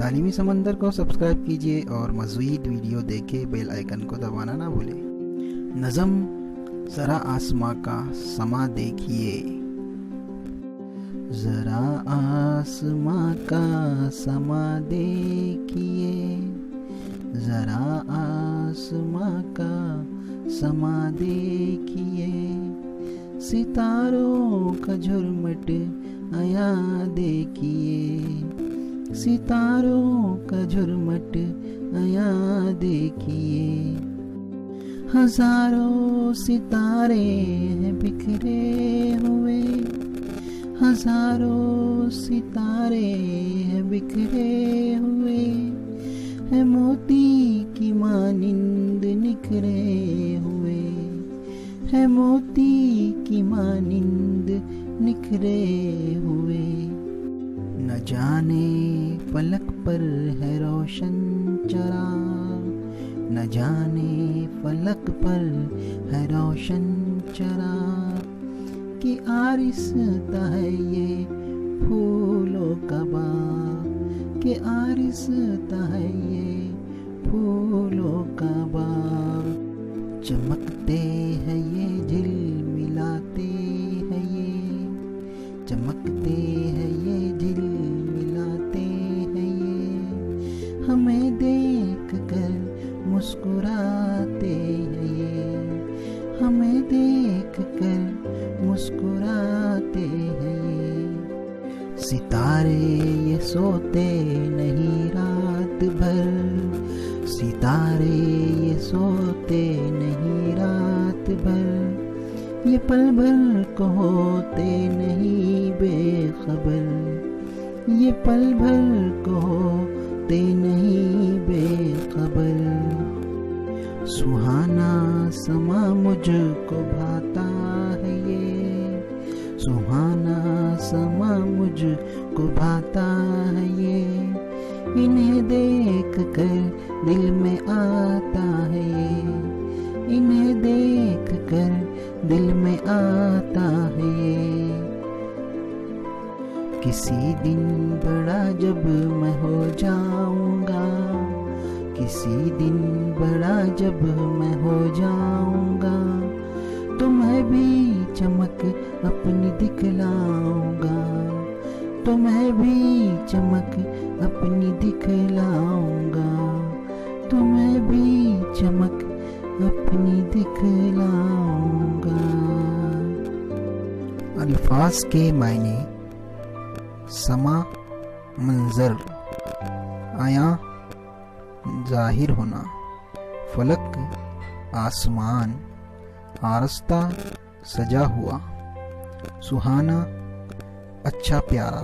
तालीमी समंदर को सब्सक्राइब कीजिए और मज़ीद वीडियो देखे बेल आइकन को दबाना ना भूलें। नज़म ज़रा आसमां का समा देखिए, ज़रा आसमां का समा देखिए, ज़रा आसमां का समा देखिए, सितारों का झुरमुट आया देखिए, सितारों का झुरमुट आया देखिए, हजारों सितारे हैं बिखरे हुए, हजारों सितारे हैं बिखरे हुए, है मोती की मानिंद निखरे हुए, है मोती की मानिंद निखरे हुए, न जाने पलक पर है रोशन चराग, न जाने फलक पर है रोशन चराग, कि आरिस्ता है ये फूलों का बाग, कि आरिस्ता है ये फूलों का बाग, चमकते हैं ये झिलमिलाते हैं ये, चमकते हैं ये झिलमिलाते हैं ये, हमें देख कर मुस्कुराते हैं ये, हमें देख कर मुस्कुराते हैं ये, सितारे ये सोते नहीं रात भर, सितारे ये सोते नहीं रात भर, ये पल भर को होते नहीं बेखबर, ये पल भर को होते नहीं बेखबर, सुहाना समा मुझको भाता है ये, सुहाना समा मुझको भाता है ये, इन्हें देख कर दिल में आता है ये, इन्हें देख कर दिल में आता है ये, किसी दिन बड़ा जब मैं हो जाऊंगा, किसी दिन बड़ा जब मैं हो जाऊंगा, तो मैं भी चमक अपनी दिखलाऊंगा, तो मैं भी चमक अपनी दिखलाऊंगा, तो मैं भी चमक अपनी दिखलाऊंगा। अल्फाज के मायने समा मंजर, आया जाहिर होना, फलक आसमान, आरस्ता सजा हुआ, सुहाना अच्छा प्यारा,